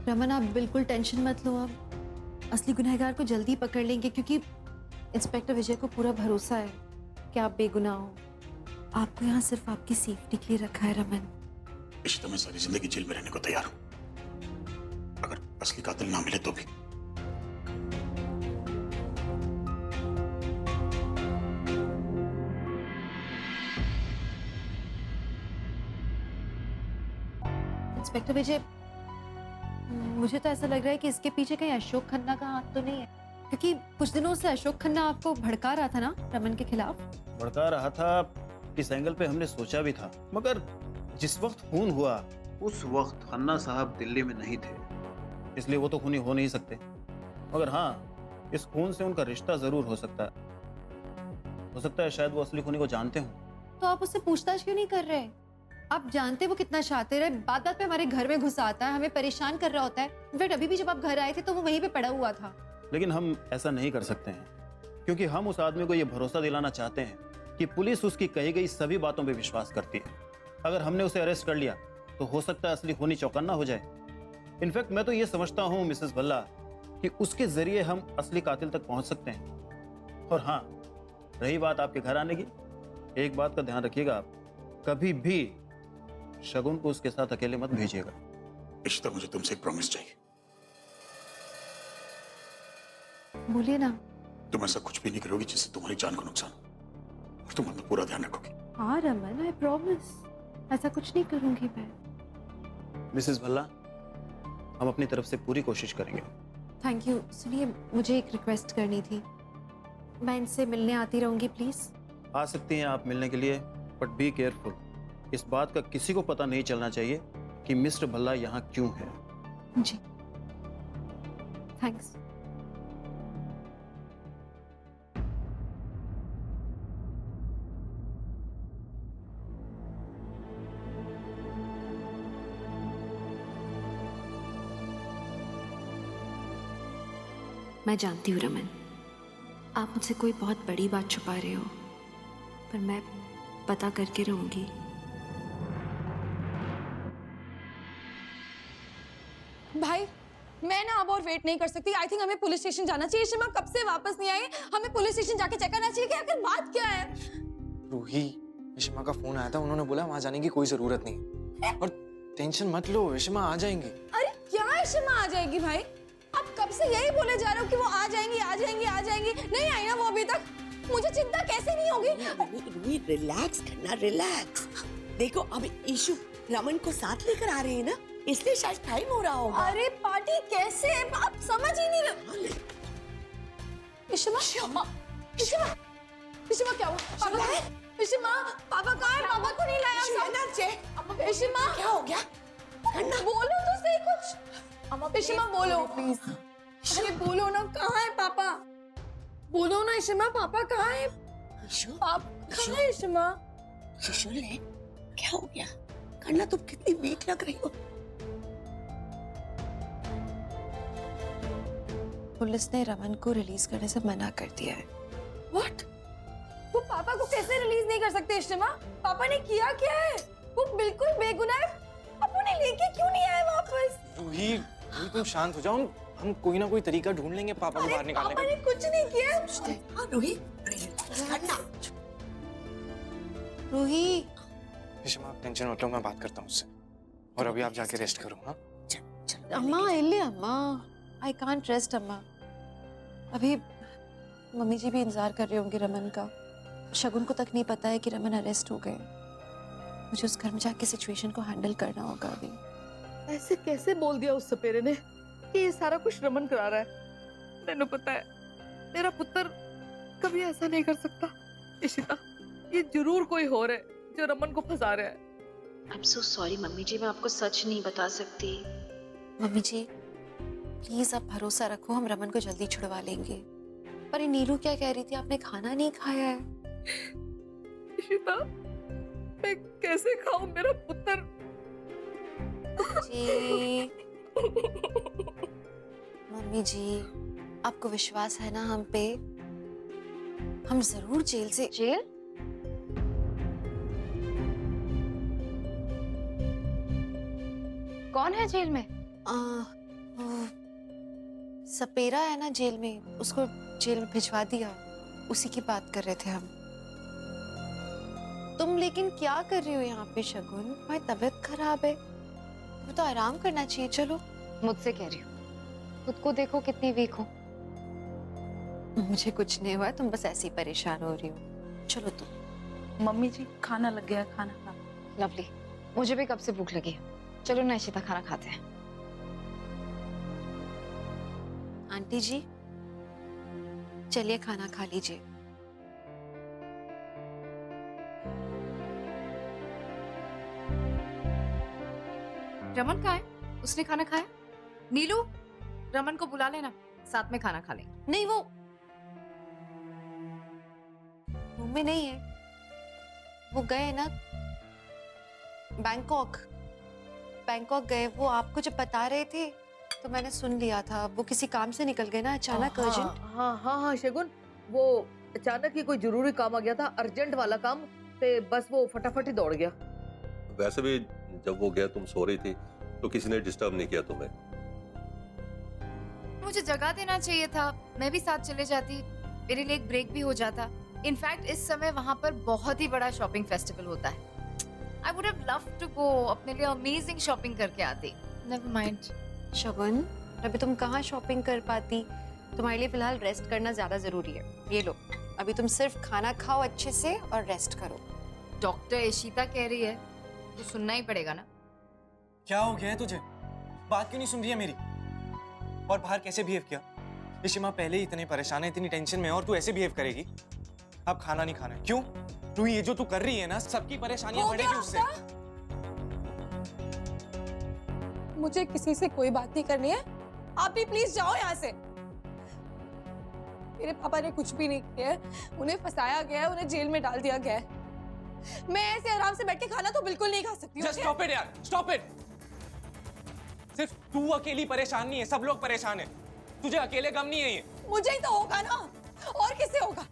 रमन आप बिल्कुल टेंशन मत लो, आप असली गुनहगार को जल्दी पकड़ लेंगे क्योंकि इंस्पेक्टर विजय को पूरा भरोसा है कि आप बेगुनाह हो। आपको यहाँ सिर्फ आपकी सेफ्टी के लिए रखा है रमन। इशिता, मैं सारी जिंदगी जेल में रहने को तैयार हूं, अगर असली कातिल ना मिले तो भी। इंस्पेक्टर विजय, मुझे तो ऐसा लग रहा है कि इसके पीछे कहीं अशोक खन्ना का हाथ तो नहीं है, क्योंकि कुछ दिनों से अशोक खन्ना आपको भड़का रहा था ना रमन के खिलाफ। भड़का रहा था, इस एंगल पे हमने सोचा भी था, मगर जिस वक्त खून हुआ उस वक्त खन्ना साहब दिल्ली में नहीं थे, इसलिए वो तो खूनी हो नहीं सकते। मगर हाँ, इस खून से उनका रिश्ता जरूर हो सकता है। हो सकता है शायद वो असली खूनी को जानते हों। तो आप उससे पूछताछ क्यों नहीं कर रहे? आप जानते वो कितना शातिर है, बात बात पे हमारे घर में घुस आता है, हमें परेशान कर रहा होता है। इनफैक्ट अभी भी जब आप घर आए थे तो वो वहीं पे पड़ा हुआ था। लेकिन हम ऐसा नहीं कर सकते हैं, क्योंकि हम उस आदमी को ये भरोसा दिलाना चाहते हैं कि पुलिस उसकी कही गई सभी बातों पे विश्वास करती है। अगर हमने उसे अरेस्ट कर लिया तो हो सकता है असली खूनी चौकन्ना हो जाए। इनफैक्ट मैं तो ये समझता हूँ मिसेस भल्ला कि उसके जरिए हम असली कातिल तक पहुंच सकते हैं। और हाँ, रही बात आपके घर आने की, एक बात का ध्यान रखिएगा, आप कभी भी शगुन को उसके साथ अकेले मत भेजिएगा। इशिता, मुझे तुमसे एक प्रॉमिस चाहिए। बोलिए ना। तुम ऐसा कुछ भी नहीं करोगी जिससे तुम्हारी जान को नुकसान हो, और तुम अपना पूरा ध्यान रखोगी। हाँ रमन, आई प्रॉमिस, ऐसा कुछ नहीं करूंगी मैं। मिसेस भल्ला, हम अपनी तरफ से पूरी कोशिश करेंगे। Thank you. सुनिए, मुझे एक रिक्वेस्ट करनी थी, मैं इनसे मिलने आती रहूंगी प्लीज। आ सकती हैं आप मिलने के लिए, बट बी केयरफुल। इस बात का किसी को पता नहीं चलना चाहिए कि मिस्टर भल्ला यहाँ क्यों है। जी, थैंक्स। मैं जानती हूँ रमन, आप मुझसे कोई बहुत बड़ी बात छुपा रहे हो, पर मैं पता करके रहूंगी। भाई, मैं ना अब और वेट नहीं कर सकती। आई थिंक हमें पुलिस स्टेशन जाना चाहिए। शिमा कब से वापस नहीं आई, हमें पुलिस स्टेशन जाके चेक करना चाहिए कि आखिर बात क्या है। रूही, विषमा का फोन आया था, उन्होंने बोला वहां जाने की कोई जरूरत नहीं, और टेंशन मत लो, विषमा आ जाएंगी। अरे क्या है, शिमा आ जाएगी? भाई आप कब से यही बोले जा रहे हो कि वो आ जाएंगी आ जाएंगी आ जाएंगी, नहीं आई ना वो अभी तक। मुझे चिंता कैसे नहीं होगी? रूही रिलैक्स करना, रिलैक्स। देखो अब इशू रमन को साथ लेकर आ रहे हैं ना, इसलिए शायद टाइम हो रहा होगा। अरे पार्टी कैसे, आप समझ ही नहीं रहे। इशिमा, इशिमा, इशिमा क्या हुआ? पापा, इशिमा, पापा कहाँ है? पापा को नहीं लाया। इशिमा, क्या हो गया? बोलो तो सही कुछ। इशिमा बोलो प्लीज। अरे बोलो ना, कहाँ है पापा? बोलो ना इशिमा, पापा कहाँ है? आप कहाँ है इशिमा? शिशु ने क्या हो गया? करना, तुम कितनी वीक लग रही हो। पुलिस ने रमन को रिलीज करने से मना कर दिया है। व्हाट? वो पापा को कैसे रिलीज नहीं कर सकते इशिमा? पापा ने किया क्या है? वो बिल्कुल बेगुनाह है। आप उन्हें लेके क्यों नहीं आए वापस? रूही, रूही तुम शांत हो जाओ, हम कोई ना कोई तरीका ढूंढ लेंगे पापा को बाहर निकालने पापा का। ने कुछ नहीं किया। हाँ रूही, करना। रूही, विषमा आप टेंशन मत लो, मैं बात करता हूँ उससे, और अभी आप जाके रेस्ट करो। हाँ अम्मा इल्ले अम्मा, आई कांट रेस्ट अम्मा। अभी मम्मी जी भी इंतजार कर रहे होंगे रमन का। शगुन को तक नहीं पता है कि रमन अरेस्ट हो गए। मुझे उस घर में जाके सिचुएशन को हैंडल करना होगा अभी। ऐसे कैसे बोल दिया उस सपेरे ने कि ये सारा कुछ रमन करा रहा है? मैंने पता है मेरा पुत्र कभी ऐसा नहीं कर सकता। इशिता, ये जरूर कोई हो रहा है जो रमन को फंसा रहा है। I'm so sorry मम्मी जी, मैं आपको सच नहीं बता सकती। मम्मी जी प्लीज आप भरोसा रखो, हम रमन को जल्दी छुड़वा लेंगे। पर ये नीरू क्या कह रही थी, आपने खाना नहीं खाया है? इशिता, मैं कैसे खाऊं मेरा पुत्र? जी मम्मी जी, आपको विश्वास है ना हम पे? हम जरूर जेल से। जेल? कौन है जेल में? वो सपेरा है ना जेल में, उसको जेल में भिजवा दिया, उसी की बात कर रहे थे हम। तुम लेकिन क्या कर रही हो यहाँ पे शगुन? तुम्हारी तबीयत खराब है, तुम्हें तो आराम करना चाहिए। चलो। मुझसे कह रही हूँ, खुद को देखो कितनी वीक हो। मुझे कुछ नहीं हुआ, तुम बस ऐसे ही परेशान हो रही हो। चलो तुम। मम्मी जी खाना लग गया, खाना खा। लवली, मुझे भी कब से भूख लगी है। चलो ना इशिता, खाना खाते हैं। आंटी जी चलिए खाना खा लीजिए। रमन कहाँ है? उसने खाना खाया? नीलू, रमन को बुला लेना, साथ में खाना खा लेंगे। नहीं, वो रूम में नहीं है, वो गए ना बैंकॉक। बैंकॉक गए वो, आपको जब बता रहे थे तो मैंने सुन लिया था। वो किसी काम से निकल गए ना अचानक, अर्जेंट। हाँ शगुन, वो अचानक ही कोई जरूरी काम आ गया था, अर्जेंट वाला काम, ते बस वो फटाफट ही दौड़ गया। वैसे भी जब वो गया तुम सो रही थी तो किसी ने डिस्टर्ब नहीं किया तुम्हें। मुझे जगह देना चाहिए था, मैं भी साथ चले जाती, मेरे लिए एक ब्रेक भी हो जाता। इनफैक्ट इस समय वहां पर बहुत ही बड़ा शॉपिंग फेस्टिवल होता है। I would have loved to go, अपने लिए अमेजिंग शॉपिंग करके आती। Never mind. शगुन, अभी तुम कहाँ शॉपिंग कर पाती? तुम्हारे लिए फिलहाल रेस्ट करना ज्यादा जरूरी है। ये लो, अभी तुम सिर्फ खाना खाओ अच्छे से और रेस्ट करो। डॉक्टर इशिता कह रही है तो सुनना ही पड़ेगा ना। क्या हो गया है तुझे? बात क्यों नहीं सुन रही है मेरी? और बाहर कैसे बिहेव किया? इशिमा पहले ही इतने परेशान है, इतनी टेंशन में है, और तू ऐसे बिहेव करेगी? अब खाना नहीं खाना है। क्यों? तू ये जो तू कर रही है ना, सबकी परेशानियां बढ़ेगी उससे। मुझे किसी से कोई बात नहीं करनी है, आप भी प्लीज जाओ यहाँ से। मेरे पापा ने कुछ भी नहीं किया है, उन्हें फंसाया गया है, उन्हें जेल में डाल दिया गया है। मैं ऐसे आराम से बैठ के खाना तो बिल्कुल नहीं खा सकती हूँ। Just stop it यार, stop it। सिर्फ तू अकेली परेशान नहीं है, सब लोग परेशान है। तुझे अकेले गम नहीं है ये। मुझे ही तो होगा ना, और किससे होगा?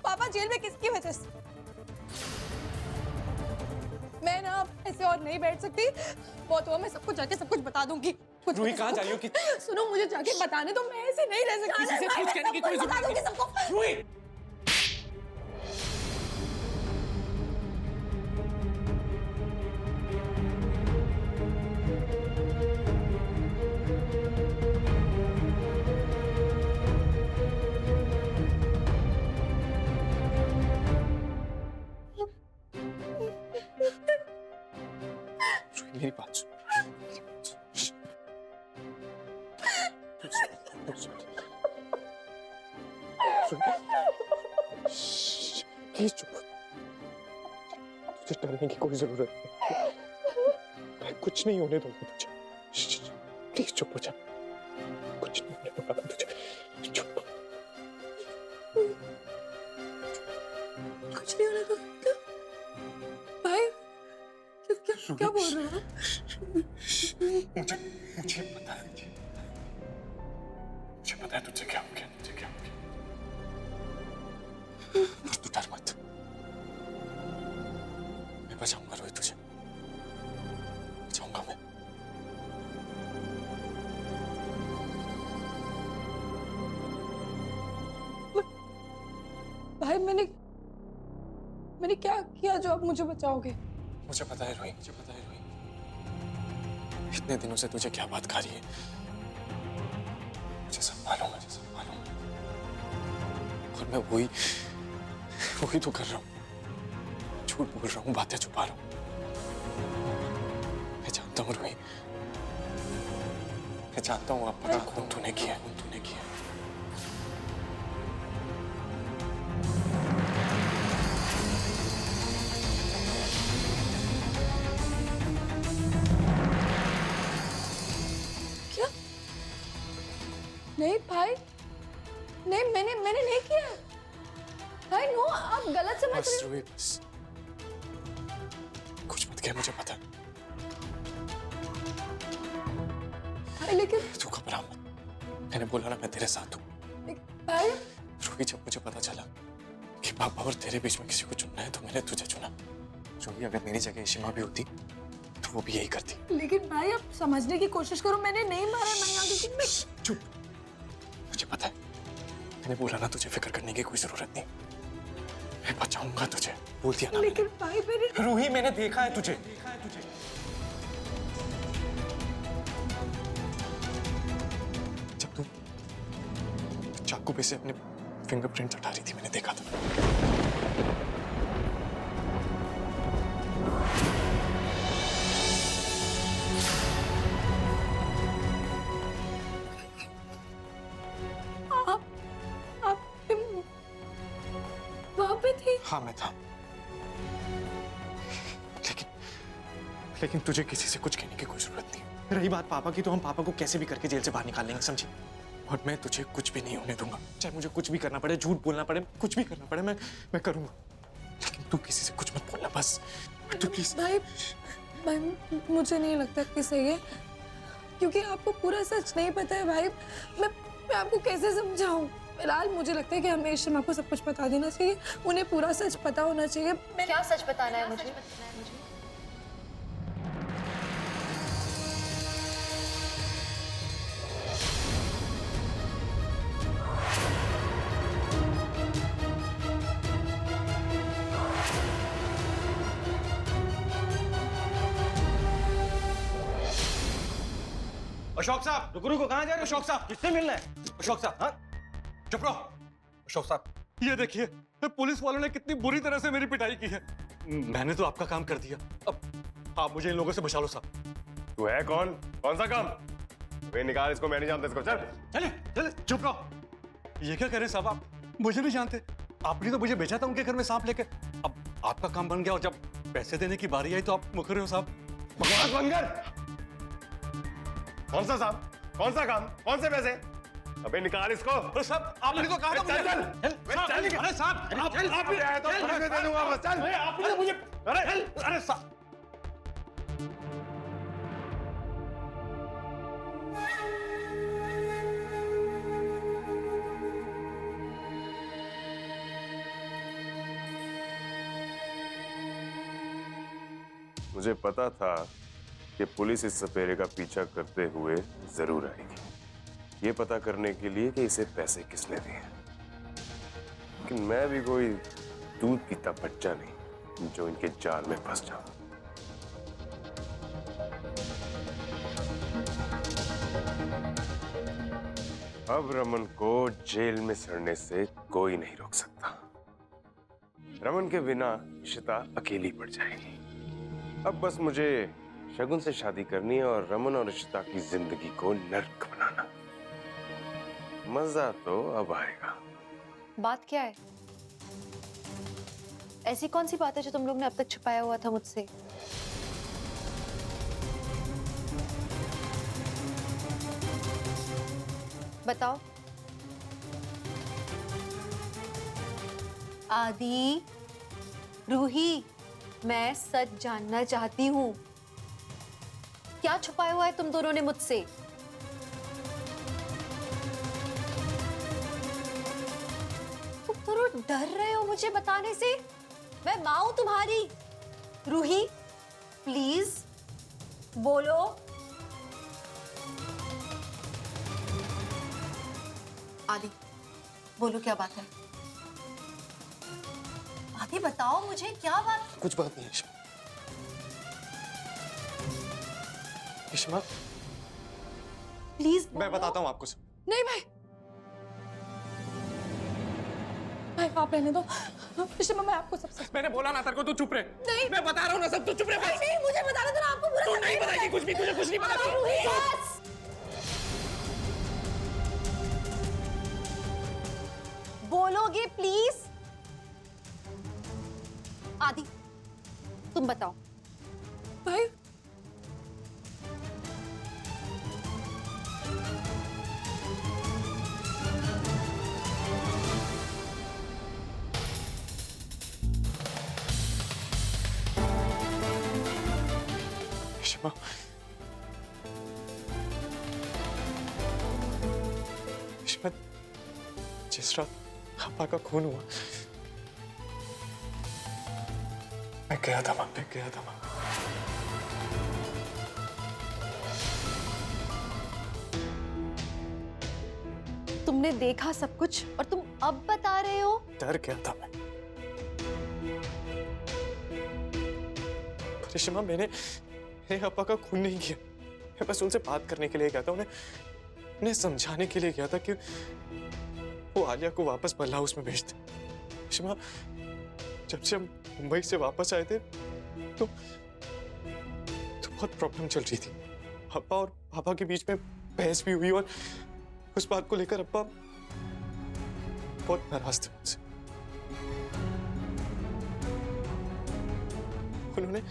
पापा जेल में किसकी वजह से? मैं ना ऐसे और नहीं बैठ सकती। बहुत हुआ, मैं सबको जाके सब कुछ बता दूंगी। रूही कहाँ जा रही हो कि? सुनो, मुझे जाके बताने दो, मैं ऐसे नहीं रह सकती। किसी से कुछ कहने की कोई जरूरत नहीं। सबको। रूही, मेरी बात सुन। प्लीज चुप। तुझे डरने की कोई जरूरत नहीं, मैं कुछ नहीं होने दूंगा तुझे। प्लीज चुप हो जा, कुछ नहीं होने दूंगा तुझे। चुप। कुछ नहीं होने दूंगा भाई। क्या बोल रहे हो? मुझे पता है, मुझे पता है तुझे क्या हो गया, तुझे क्या हो गया। पर तू डर मत, मैं बचाऊंगा रोहित, तुझे बचाऊंगा मैं। भाई मैंने क्या किया जो आप मुझे बचाओगे? मुझे पता है रोही, मुझे पता है रोही, इतने दिनों से तुझे क्या बात खा रही है। मुझे सब मालूम है, मुझे सब मालूम है। और मैं वही तो कर रहा हूँ, झूठ बोल रहा हूँ, बातें छुपा रहा हूँ। मैं जानता हूँ रोही, मैं जानता हूँ अपना खून तूने किया, खून तूने किया। नहीं भाई, नहीं, मैंने नहीं किया भाई। नो, आप गलत समझ बस रहे हो। रोही, बस कुछ मत कह, मुझे पता है। भाई लेकिन तू घबरा मत, मैंने बोला ना मैं तेरे साथ हूँ। भाई रोही, जब मुझे पता चला कि पापा और तेरे बीच में किसी को चुनना है तो मैंने तुझे चुना। रोही, अगर मेरी जगह इशिमा भी होती तो वो भी यही करती। लेकिन भाई आप समझने की कोशिश करो, मैंने नहीं मारा। मैं यहाँ किसी में चुप, मुझे पता है, मैंने बोला ना तुझे फिक्र करने की कोई जरूरत नहीं, मैं बचाऊंगा तुझे, बोल दिया ना। लेकिन भाई मेरे रूही मैंने देखा है तुझे। जब तू चाकू पे से अपने फिंगरप्रिंट हटा रही थी, मैंने देखा था। आप वहाँ पे थे? हाँ मैं था, लेकिन तुझे किसी से कुछ कहने की कोई जरूरत नहीं। रही बात पापा की, तो हम पापा को कैसे भी करके जेल से बाहर निकाल लेंगे, समझी? और मैं तुझे कुछ भी नहीं होने दूंगा, चाहे मुझे कुछ भी करना पड़े, झूठ बोलना पड़े, कुछ भी करना पड़े, मैं करूंगा। लेकिन तू किसी से कुछ मत बोलना बस, तू प्लीज। भाई मुझे नहीं लगता कि सही है, क्योंकि आपको पूरा सच नहीं पता है भाई। मैं आपको कैसे समझाऊं? फिलहाल मुझे लगता है कि हमें शर्मा को सब कुछ बता देना चाहिए, उन्हें पूरा सच पता होना चाहिए। क्या सच बताना है मुझे? अशोक साहब, रुको रुको, कहाँ जा रहे हो? अशोक साहब, किससे मिलना है? अशोक साहब, हाँ, चुप रहो। अशोक साहब, ये देखिए, पुलिस वालों ने कितनी बुरी तरह से मेरी पिटाई की है। मैंने तो आपका काम कर दिया, अब आप मुझे इन लोगों से बचा लो साहब। तू है कौन? कौन सा काम? वे निकाल इसको, मैं नहीं जानता इसको। चल चले चले, चुप रहो। ये क्या कह रहे हैं साहब आप? मुझे नहीं जानते। आपने तो मुझे भेजा था उनके घर में सांप लेके। अब आपका काम बन गया और जब पैसे देने की बारी आई तो आप मुकर रहे हो साहब। बकवास बंद कर। कौन सा सांप? कौन सा काम? कौन से पैसे? अबे निकाल इसको। अरे साहब, आपने तो कहा था चल चल चल। अरे साहब, आप भी आए तो पुलिस में दे दूंगा बस। चल, आपने तो मुझे, अरे साहब। मुझे पता था कि पुलिस इस सपेरे का पीछा करते हुए जरूर आएगी, ये पता करने के लिए कि इसे पैसे किसने दिए। लेकिन मैं भी कोई दूध पीता बच्चा नहीं जो इनके जाल में फंस जाऊं। अब रमन को जेल में सड़ने से कोई नहीं रोक सकता। रमन के बिना इशिता अकेली पड़ जाएगी। अब बस मुझे शगुन से शादी करनी है और रमन और इशिता की जिंदगी को नर्क बनाना। मजा तो अब आएगा। बात क्या है? ऐसी कौन सी बात है जो तुम लोग ने अब तक छुपाया हुआ था मुझसे? बताओ। आदि, रूही, मैं सच जानना चाहती हूँ। क्या छुपाया हुआ है तुम दोनों ने मुझसे? तुम दोनों डर रहे हो मुझे बताने से? मैं माँ हूं तुम्हारी। रूही, प्लीज बोलो। आदि, बोलो क्या बात है? आदि बताओ मुझे, क्या बात? कुछ बात नहीं है इश्मा, प्लीज मैं बताता हूँ आपको। नहीं भाई, आप रहने दो। इशिमा, मैं आपको सब सच। मैंने बोला ना तेरे को, तू चुप रहे। नहीं, मैं बता रहा हूँ ना सब, तू चुप रहे। नहीं, मुझे बताना था ना आपको पूरा। तू नहीं बताएगी कुछ भी, तुझे कुछ नहीं पता। बोलोगे प्लीज? आदि, तुम बताओ। भाई इशिमा, इशिमा, जिस रात पापा का खून हुआ, मैं गया था वहां पे, गया था वहां। तुमने देखा सब कुछ और तुम अब बता रहे हो? डर गया था मैं। परिश्रमा, मैंने अपा का खून नहीं किया। मैं बस उनसे बात करने के लिए गया था, उन्हें समझाने के लिए गया था कि वो आलिया को वापस बल्ला हाउस में भेज दे। परिश्रमा, जब से हम मुंबई से वापस आए थे तो बहुत प्रॉब्लम चल रही थी। अप्पा और पापा के बीच में बहस भी हुई और उस बात को लेकर अप्पा बहुत नाराज थे मुझसे। उन्होंने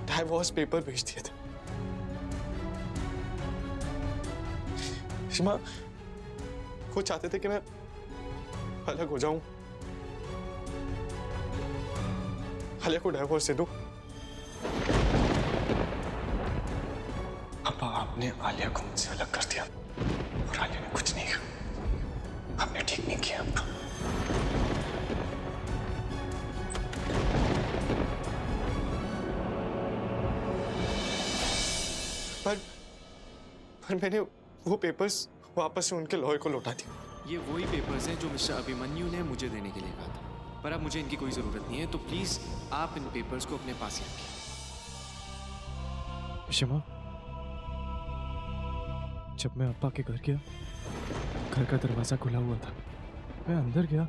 डाइवोर्स पेपर भेज दिए थे। सीमा, वो चाहते थे कि मैं अलग हो जाऊं, आलिया को डाइवोर्स दे दूं। अब्बा, आपने आलिया को मुझसे अलग कर दिया और आलिया ने कुछ नहीं कहा। आपने ठीक नहीं किया अब्बा। पर मैंने वो पेपर्स वापस से उनके लॉयर को लौटा दिया। ये वही पेपर्स हैं जो मिस्टर अभिमन्यु ने मुझे देने के लिए कहा था, पर अब मुझे इनकी कोई ज़रूरत नहीं है, तो प्लीज़ आप इन पेपर्स को अपने पास ही रखिए। शिमा, जब मैं अप्पा के घर गया, घर का दरवाजा खुला हुआ था। मैं अंदर गया।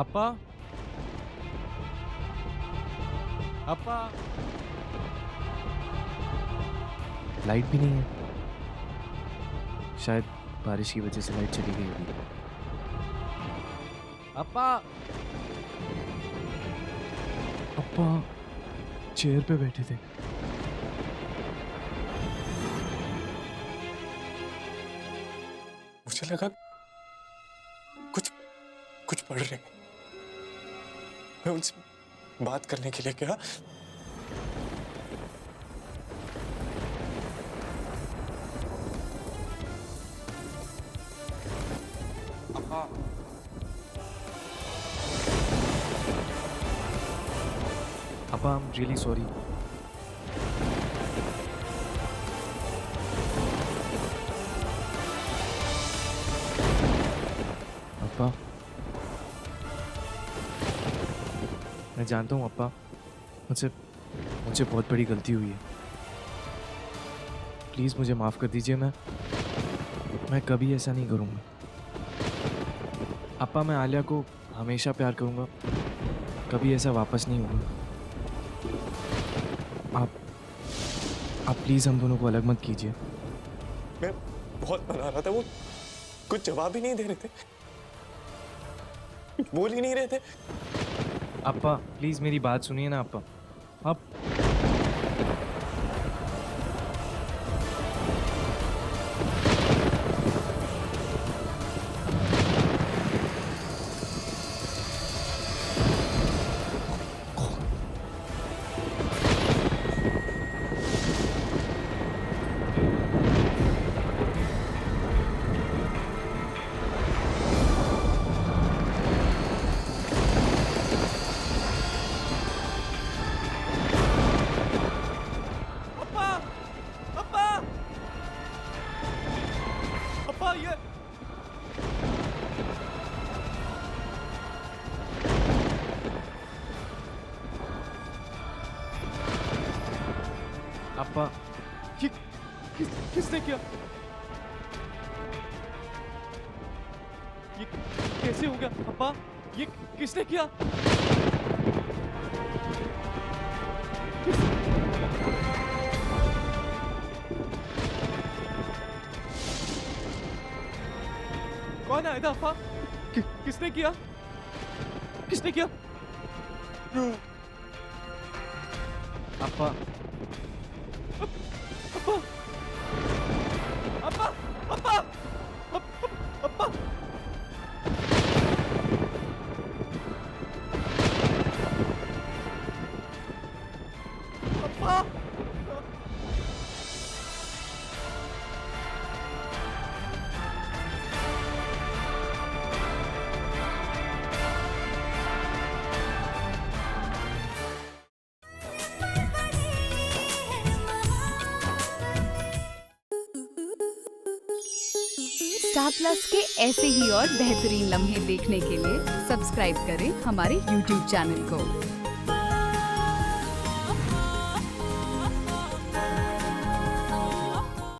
अप्पा, अप्पा, लाइट भी नहीं है। शायद बारिश की वजह से लाइट चली गई होगी। अप्पा, अप्पा चेयर पे बैठे थे। मुझे लगा कुछ पढ़ रहे हैं। मैं उनसे बात करने के लिए गया। Appa, I'm really sorry. अप्पा, मैं जानता हूँ अप्पा, मुझसे बहुत बड़ी गलती हुई है। प्लीज़ मुझे माफ़ कर दीजिए। मैं कभी ऐसा नहीं करूँगा। अप्पा, मैं आलिया को हमेशा प्यार करूँगा, कभी ऐसा वापस नहीं होगा। आप प्लीज़ हम दोनों को अलग मत कीजिए। मैं बहुत मना रहा था, वो कुछ जवाब ही नहीं दे रहे थे, बोल ही नहीं रहे थे। अप्पा, प्लीज़ मेरी बात सुनिए ना अप्पा। आप अप्पा, ये किसने किया? ये कैसे हो गया अप्पा? ये किसने किया? कौन आया था अप्पा? किसने किया? किसने किया? अप्पा, अप्पा, अप्पा, अप्पा, अप्पा, अप्पा, स्टार प्लस के ऐसे ही और बेहतरीन लम्हे देखने के लिए सब्सक्राइब करें हमारे YouTube चैनल को।